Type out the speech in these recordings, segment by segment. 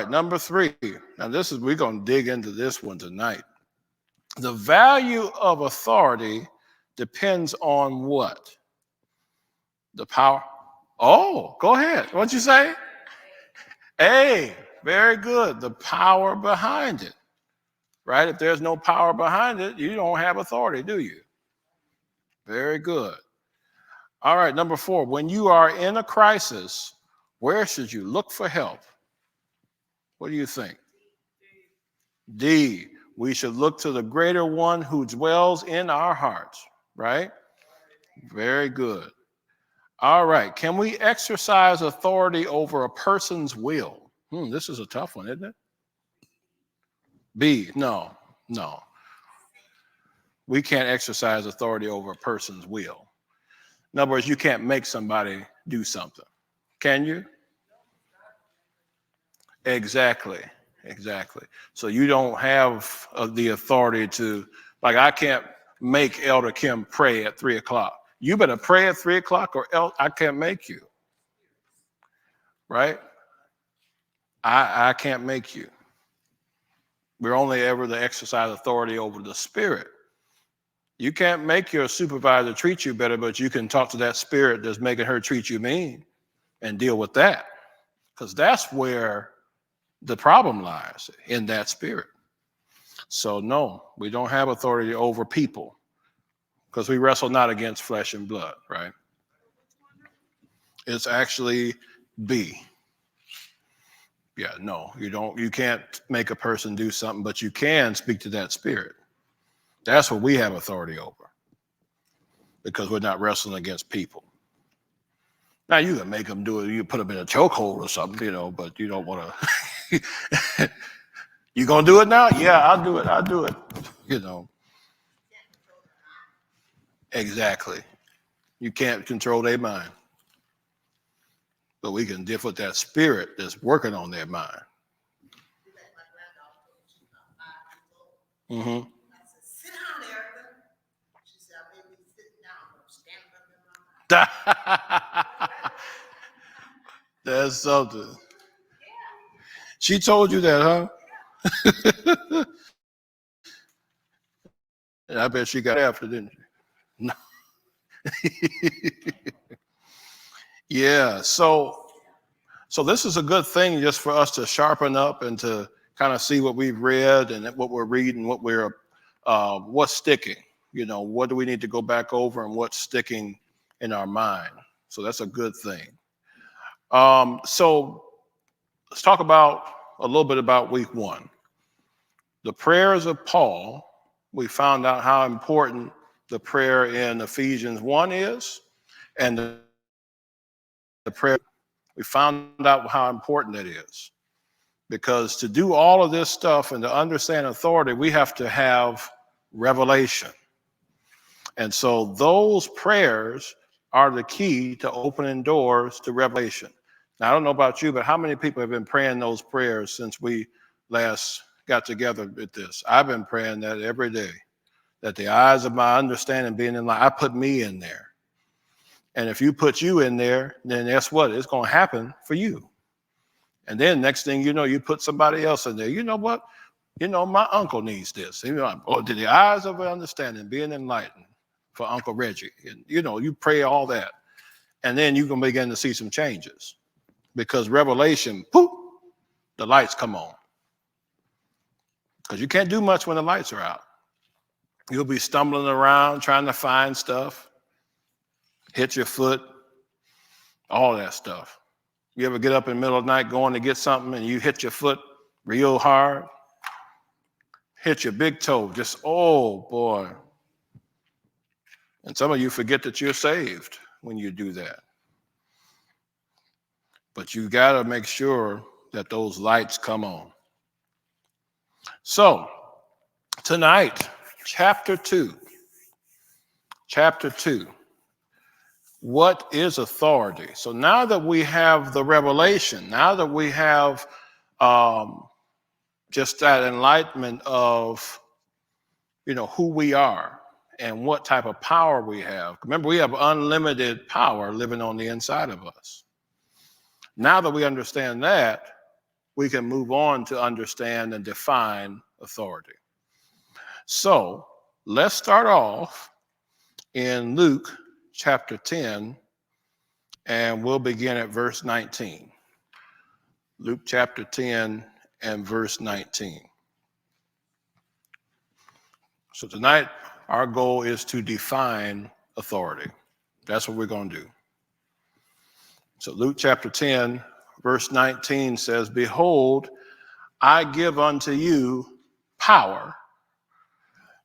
right, number 3. Now we're going to dig into this one tonight. The value of authority depends on what? The power. Oh, go ahead. What'd you say? Hey, very good. The power behind it, right? If there's no power behind it, you don't have authority, do you? Very good. All right, number 4. When you are in a crisis, where should you look for help? What do you think? D. We should look to the greater one who dwells in our hearts, right? Very good. All right. Can we exercise authority over a person's will? This is a tough one, isn't it? B. No. We can't exercise authority over a person's will. In other words, you can't make somebody do something. Can you? Exactly. So you don't have the authority to, like, I can't make Elder Kim pray at 3 o'clock. You better pray at 3 o'clock or else I can't make you. Right? I can't make you. We're only ever to exercise authority over the spirit. You can't make your supervisor treat you better, but you can talk to that spirit that's making her treat you mean and deal with that. Because that's where the problem lies, in that spirit. So no, we don't have authority over people because we wrestle not against flesh and blood, right? It's actually B. Yeah, no, you can't make a person do something, but you can speak to that spirit. That's what we have authority over because we're not wrestling against people. Now you can make them do it. You put them in a chokehold or something, but you don't want to. You gonna do it now? Yeah, I'll do it. Exactly. You can't control their mind, but we can deal with that spirit that's working on their mind. Mm-hmm. Sit down, Erica. She said, I may be sitting down, but I'm standing up in my mind. That's something. She told you that, huh? And I bet she got after, didn't she? No. Yeah. So this is a good thing just for us to sharpen up and to kind of see what we've read and what we're reading, what's sticking. What do we need to go back over and what's sticking in our mind. So that's a good thing. So let's talk about a little bit about week 1. The prayers of Paul. We found out how important the prayer in Ephesians 1 is, and the prayer, we found out how important that is. Because to do all of this stuff and to understand authority, we have to have revelation. And so those prayers are the key to opening doors to revelation. Now, I don't know about you, but how many people have been praying those prayers since we last got together with this? I've been praying that every day, that the eyes of my understanding being in line. I put me in there. And if you put you in there, then guess what? It's going to happen for you. And then next thing you know, you put somebody else in there. You know what? My uncle needs this. Or the eyes of understanding being enlightened for Uncle Reggie. And, you pray all that. And then you're going to begin to see some changes. Because revelation, poof, the lights come on. Because you can't do much when the lights are out. You'll be stumbling around trying to find stuff, hit your foot, all that stuff. You ever get up in the middle of the night going to get something and you hit your foot real hard? Hit your big toe, oh boy. And some of you forget that you're saved when you do that. But you got to make sure that those lights come on. So, tonight, Chapter 2. What is authority? So now that we have the revelation, now that we have just that enlightenment of, who we are and what type of power we have. Remember, we have unlimited power living on the inside of us. Now that we understand that, we can move on to understand and define authority. So let's start off in Luke chapter 10, and we'll begin at verse 19. Luke chapter 10 and verse 19. So tonight, our goal is to define authority. That's what we're going to do. So Luke chapter 10, verse 19 says, "Behold, I give unto you power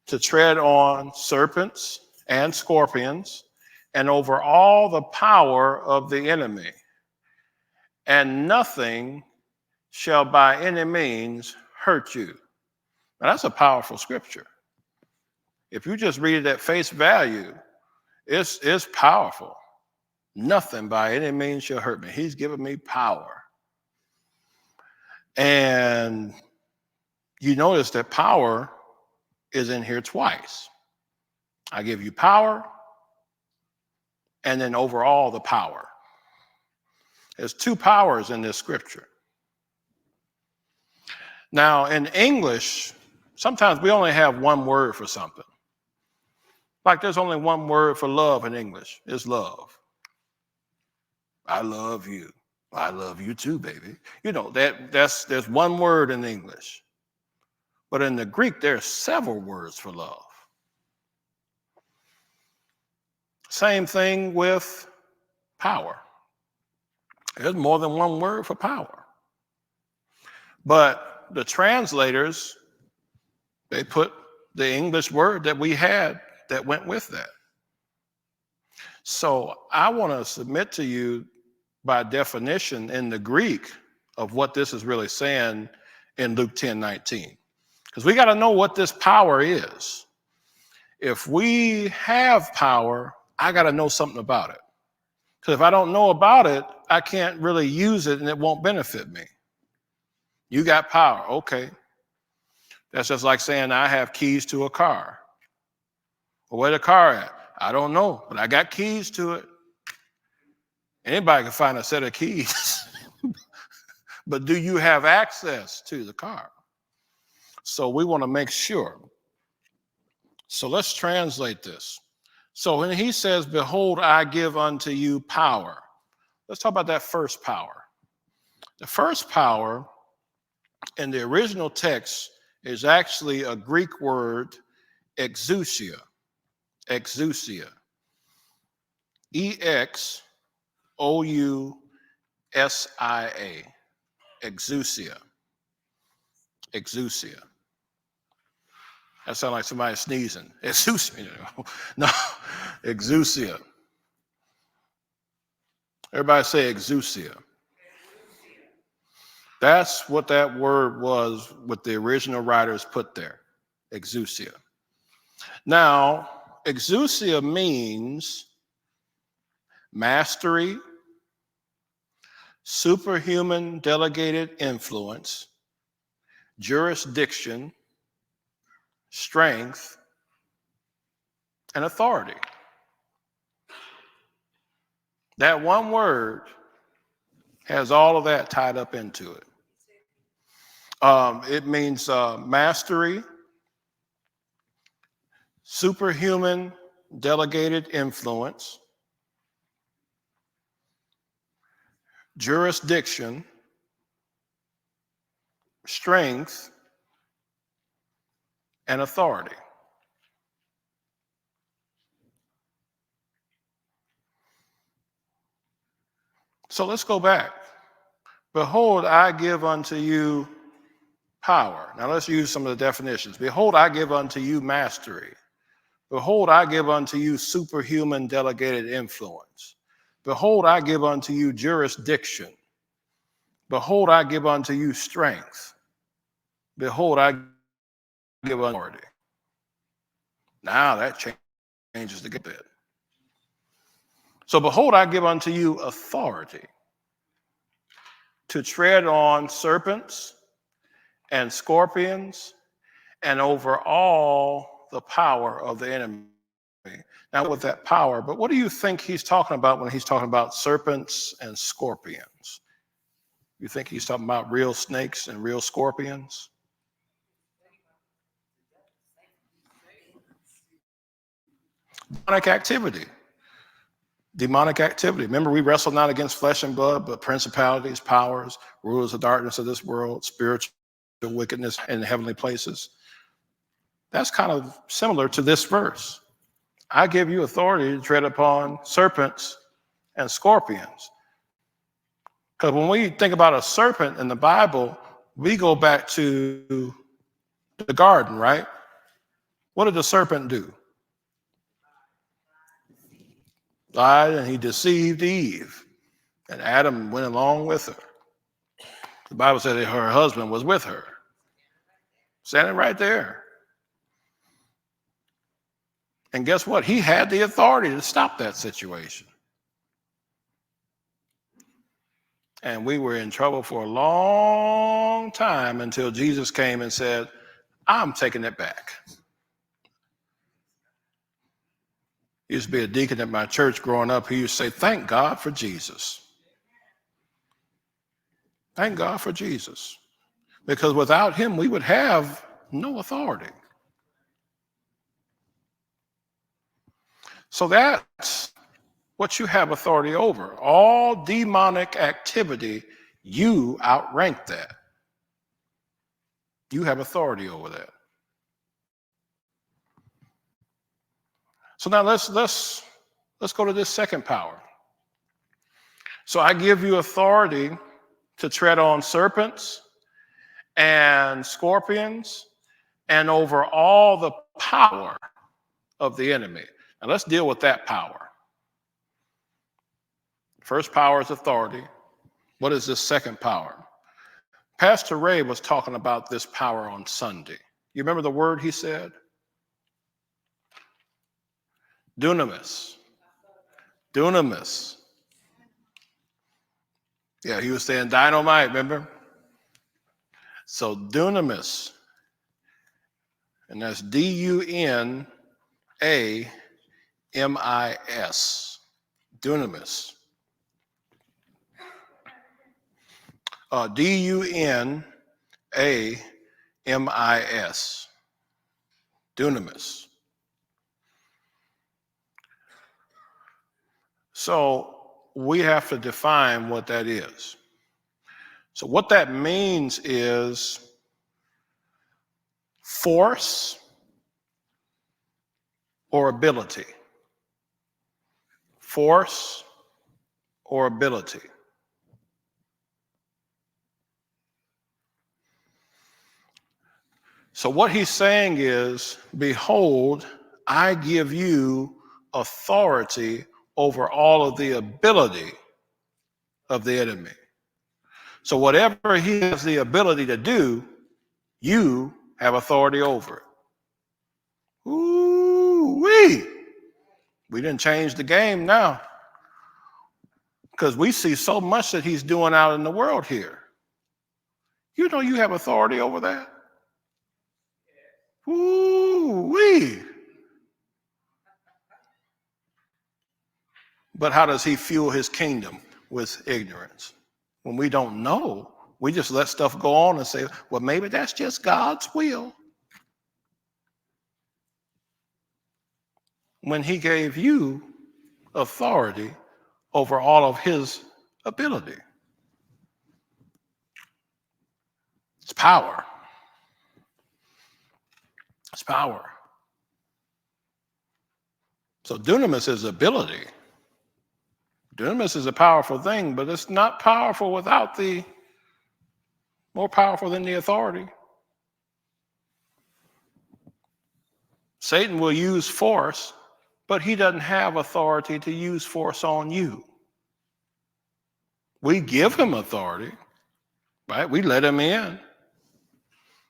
to tread on serpents and scorpions and over all the power of the enemy, and nothing shall by any means hurt you." Now, that's a powerful scripture. If you just read it at face value, it's powerful. Nothing by any means shall hurt me. He's given me power. And you notice that power is in here twice. I give you power, and then over all the power. There's two powers in this scripture. Now, in English, sometimes we only have one word for something. Like there's only one word for love in English. It's love. I love you. I love you too, baby. You know, there's one word in English. But in the Greek, there are several words for love. Same thing with power. There's more than one word for power. But the translators, they put the English word that we had that went with that. So I want to submit to you by definition in the Greek of what this is really saying in Luke 10:19. Because we got to know what this power is. If we have power, I got to know something about it. Because if I don't know about it, I can't really use it and it won't benefit me. You got power. Okay. That's just like saying I have keys to a car. Well, where the car at? I don't know, but I got keys to it. Anybody can find a set of keys. But do you have access to the car? So we want to make sure. So let's translate this. So when he says, "Behold, I give unto you power," let's talk about that first power. The first power in the original text is actually a Greek word, exousia. Exousia. E-X-O-U-S-I-A. Exousia. Exousia. That sounds like somebody sneezing. Exousia. No, exousia. Everybody say exousia. That's what that word was, what the original writers put there. Exousia. Now, exousia means mastery, superhuman delegated influence, jurisdiction, strength, and authority. That one word has all of that tied up into it. It means mastery, superhuman delegated influence, jurisdiction, strength, and authority. So let's go back. Behold, I give unto you power. Now let's use some of the definitions. Behold, I give unto you mastery. Behold, I give unto you superhuman delegated influence. Behold, I give unto you jurisdiction. Behold, I give unto you strength. Behold, I give authority. Now that changes the bit. So behold, I give unto you authority to tread on serpents and scorpions and over all the power of the enemy. Now with that power, but what do you think he's talking about when he's talking about serpents and scorpions? You think he's talking about real snakes and real scorpions? Demonic activity. Demonic activity. Remember, we wrestle not against flesh and blood, but principalities, powers, rulers of darkness of this world, spiritual wickedness in heavenly places. That's kind of similar to this verse. I give you authority to tread upon serpents and scorpions. Because when we think about a serpent in the Bible, we go back to the garden, right? What did the serpent do? Lied, and he deceived Eve, and Adam went along with her. The Bible said that her husband was with her, standing right there. And guess what? He had the authority to stop that situation. And we were in trouble for a long time until Jesus came and said, I'm taking it back. Used to be a deacon at my church growing up. He used to say, thank God for Jesus. Thank God for Jesus. Because without him, we would have no authority. So that's what you have authority over. All demonic activity, you outrank that. You have authority over that. So now let's go to this second power. So I give you authority to tread on serpents and scorpions and over all the power of the enemy. Now let's deal with that power. First power is authority. What is this second power? Pastor Ray was talking about this power on Sunday. You remember the word he said? Dunamis. Dunamis. Yeah, he was saying dynamite, remember? So dunamis, and that's D-U-N-A-M-I-S, dunamis. D-U-N-A-M-I-S, dunamis. So we have to define what that is. So what that means is force or ability. Force or ability. So what he's saying is, behold, I give you authority over all of the ability of the enemy. So whatever he has the ability to do, you have authority over it. Ooh-wee. We didn't change the game now, because we see so much that he's doing out in the world here. You know you have authority over that? Ooh-wee. But how does he fuel his kingdom? With ignorance. When we don't know, we just let stuff go on and say, well, maybe that's just God's will. When he gave you authority over all of his ability. It's power. It's power. So dunamis is ability. Dunamis is a powerful thing, but it's not powerful without the, more powerful than the authority. Satan will use force, but he doesn't have authority to use force on you. We give him authority, right? We let him in.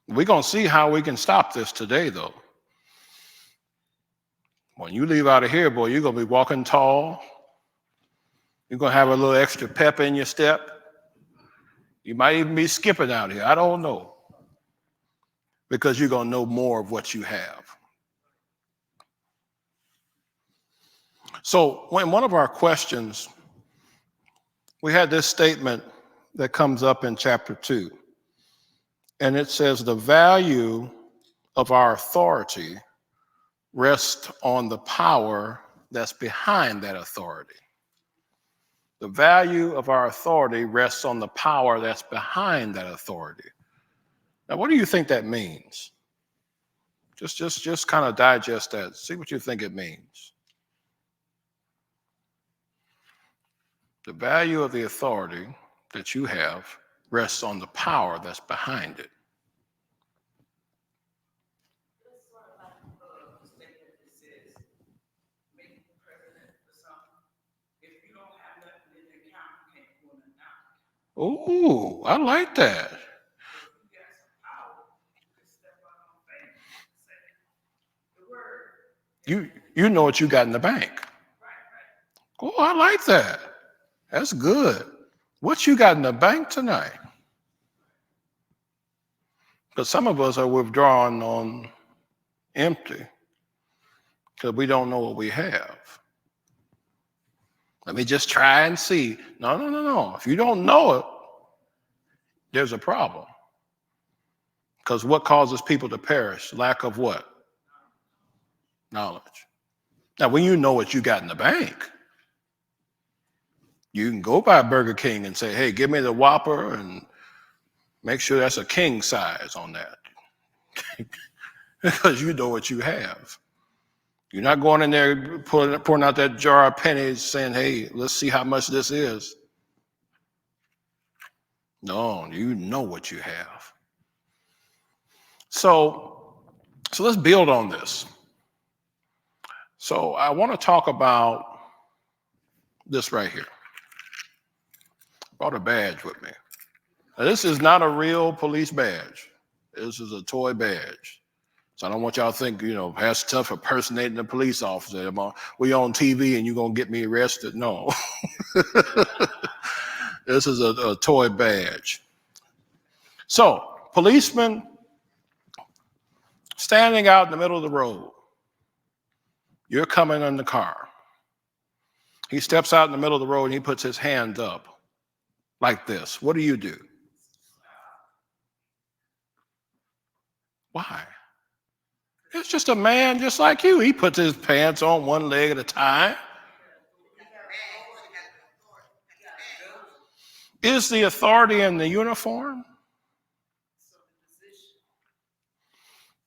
We're going to see how we can stop this today, though. When you leave out of here, boy, you're going to be walking tall. You're going to have a little extra pep in your step. You might even be skipping out here. I don't know. Because you're going to know more of what you have. So when one of our questions, we had this statement that comes up in chapter 2. And it says the value of our authority rests on the power that's behind that authority. The value of our authority rests on the power that's behind that authority. Now, what do you think that means? Just kind of digest that. See what you think it means. The value of the authority that you have rests on the power that's behind it. Ooh, I like that. You know what you got in the bank. Oh, I like that. That's good. What you got in the bank tonight? Because some of us are withdrawing on empty because we don't know what we have. Let me just try and see. No. If you don't know it, there's a problem. Because what causes people to perish? Lack of what? Knowledge. Now, when you know what you got in the bank, you can go by Burger King and say, hey, give me the Whopper and make sure that's a king size on that. Because you know what you have. You're not going in there pouring out that jar of pennies saying, hey, let's see how much this is. No, you know what you have. So let's build on this. So I want to talk about this right here. Brought a badge with me. Now, this is not a real police badge. This is a toy badge. So I don't want y'all to think, Pastor Tuff impersonating a police officer. We on TV and you're going to get me arrested. No. This is a toy badge. So, policeman standing out in the middle of the road. You're coming in the car. He steps out in the middle of the road and he puts his hand up like this. What do? Why? It's just a man just like you. He puts his pants on one leg at a time. Is the authority in the uniform?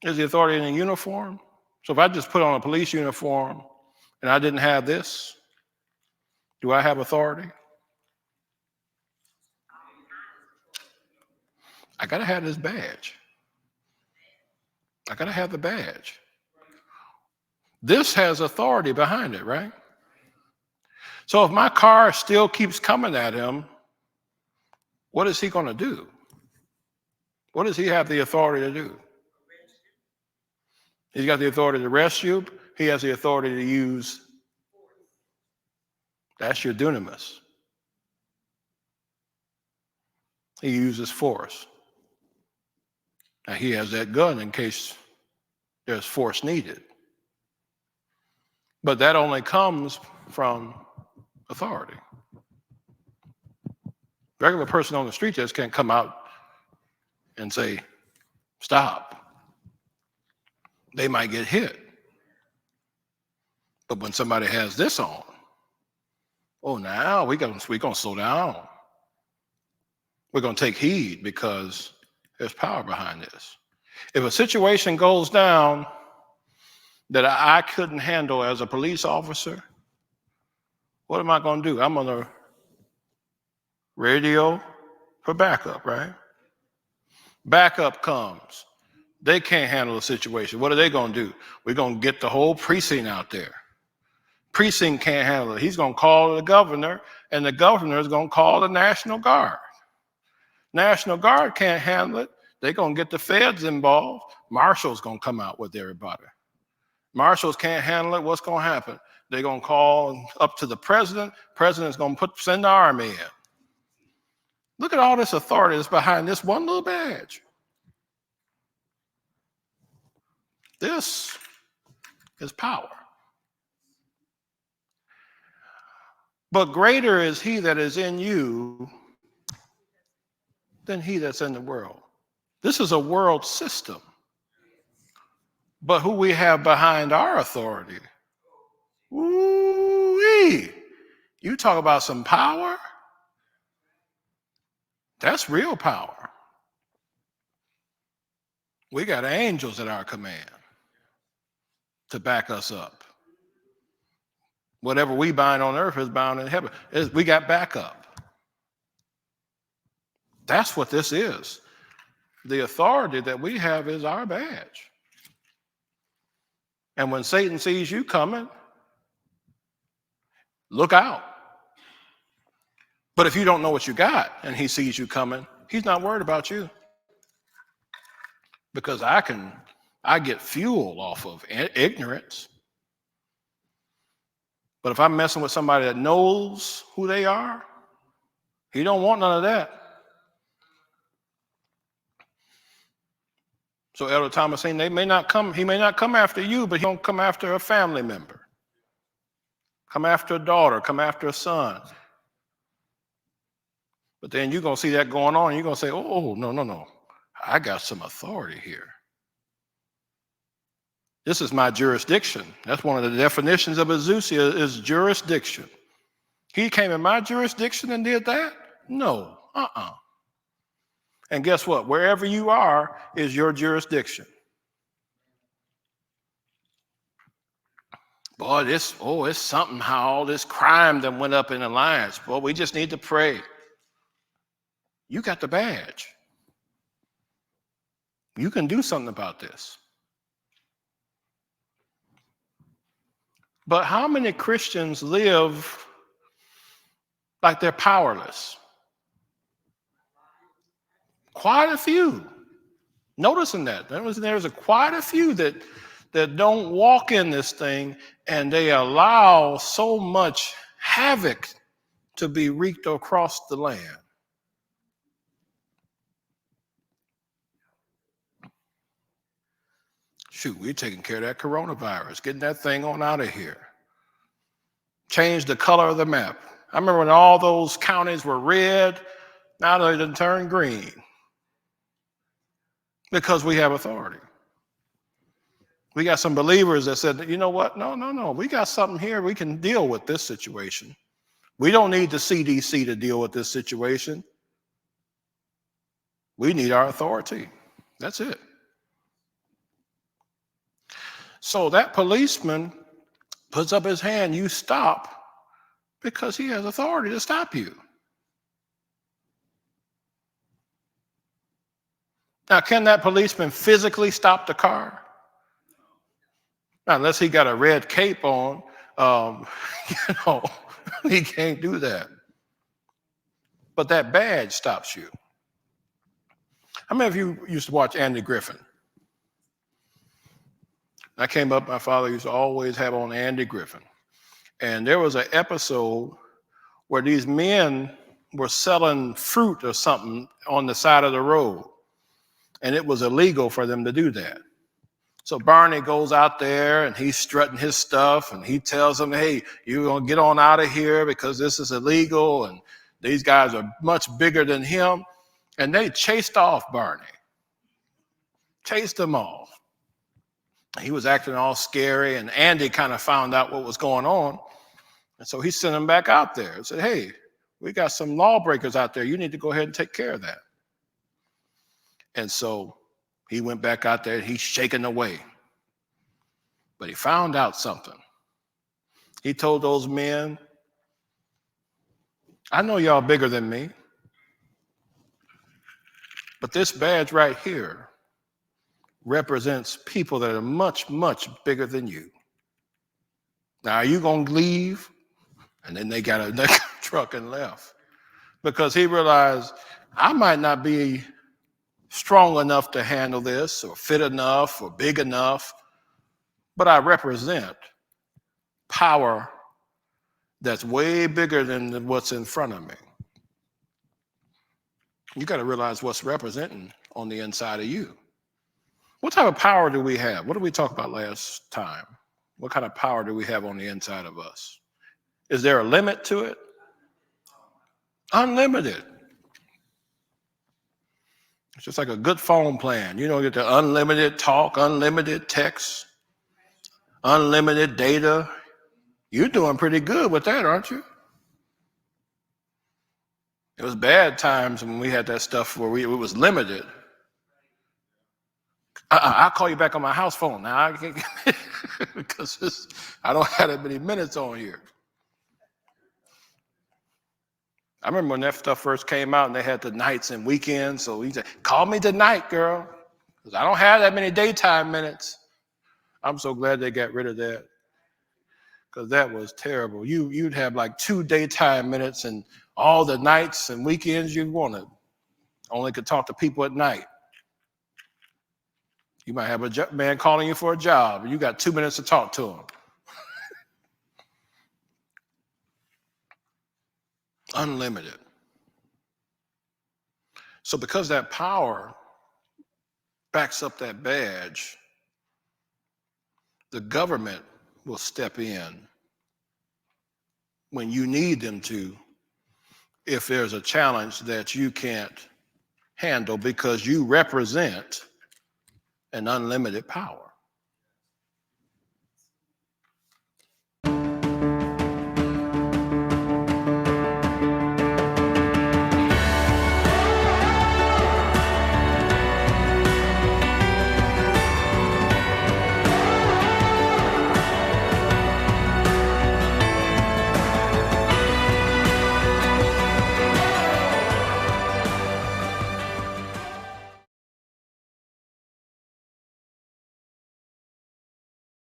Is the authority in the uniform? So if I just put on a police uniform and I didn't have this, do I have authority? I got to have this badge. I got to have the badge. This has authority behind it, right? So if my car still keeps coming at him, what is he going to do? What does he have the authority to do? He's got the authority to arrest you. He has the authority to use. That's your dunamis. He uses force. Now he has that gun in case there's force needed. But that only comes from authority. Regular person on the street just can't come out and say, stop. They might get hit. But when somebody has this on, oh, now we're gonna slow down. We're gonna take heed because there's power behind this. If a situation goes down that I couldn't handle as a police officer, what am I gonna do? I'm gonna radio for backup, right? Backup comes. They can't handle the situation. What are they going to do? We're going to get the whole precinct out there. Precinct can't handle it. He's going to call the governor, and the governor is going to call the National Guard. National Guard can't handle it. They're going to get the feds involved. Marshals going to come out with everybody. Marshals can't handle it. What's going to happen? They're going to call up to the president. President's going to send the army in. Look at all this authority that's behind this one little badge. This is power. But greater is he that is in you than he that's in the world. This is a world system. But who we have behind our authority, ooh-wee, you talk about some power, that's real power. We got angels at our command to back us up. Whatever we bind on earth is bound in heaven. We got backup. That's what this is. The authority that we have is our badge. And when Satan sees you coming, look out. But if you don't know what you got and he sees you coming, he's not worried about you. Because I get fuel off of ignorance. But if I'm messing with somebody that knows who they are, he don't want none of that. So Elder Thomas saying he may not come after you, but he don't come after a family member. Come after a daughter, come after a son. But then you're going to see that going on, and you're going to say, oh, no. I got some authority here. This is my jurisdiction. That's one of the definitions of exousia is jurisdiction. He came in my jurisdiction and did that? No, And guess what? Wherever you are is your jurisdiction. Boy, it's something how all this crime that went up in Alliance. Boy, we just need to pray. You got the badge. You can do something about this. But how many Christians live like they're powerless? Quite a few. Noticing that. There's quite a few that don't walk in this thing, and they allow so much havoc to be wreaked across the land. Shoot, we're taking care of that coronavirus, getting that thing on out of here. Change the color of the map. I remember when all those counties were red, now they done turned green. Because we have authority. We got some believers that said, you know what? No. We got something here. We can deal with this situation. We don't need the CDC to deal with this situation. We need our authority. That's it. So that policeman puts up his hand, you stop, because he has authority to stop you. Now, can that policeman physically stop the car? Now, unless he got a red cape on, he can't do that. But that badge stops you. How many of you used to watch Andy Griffin? I came up, my father used to always have on Andy Griffin. And there was an episode where these men were selling fruit or something on the side of the road. And it was illegal for them to do that. So Barney goes out there and he's strutting his stuff and he tells them, hey, you're going to get on out of here because this is illegal. And these guys are much bigger than him. And they chased off Barney. Chased him off. He was acting all scary, and Andy kind of found out what was going on. And so he sent him back out there and said, hey, we got some lawbreakers out there. You need to go ahead and take care of that. And so he went back out there and he's shaking away. But he found out something. He told those men, I know y'all bigger than me, but this badge right here represents people that are much, much bigger than you. Now, are you going to leave? And then they got a truck and left. Because he realized, I might not be strong enough to handle this, or fit enough, or big enough, but I represent power that's way bigger than what's in front of me. You got to realize what's representing on the inside of you. What type of power do we have? What did we talk about last time? What kind of power do we have on the inside of us? Is there a limit to it? Unlimited. It's just like a good phone plan. You get the unlimited talk, unlimited text, unlimited data. You're doing pretty good with that, aren't you? It was bad times when we had that stuff where it was limited. I'll call you back on my house phone now. I can't because I don't have that many minutes on here. I remember when that stuff first came out and they had the nights and weekends. So he said, call me tonight, girl, because I don't have that many daytime minutes. I'm so glad they got rid of that because that was terrible. You'd have like 2 daytime minutes and all the nights and weekends you wanted. Only could talk to people at night. You might have a man calling you for a job and you got 2 minutes to talk to him. Unlimited. So because that power backs up that badge, the government will step in when you need them to if there's a challenge that you can't handle because you represent an unlimited power.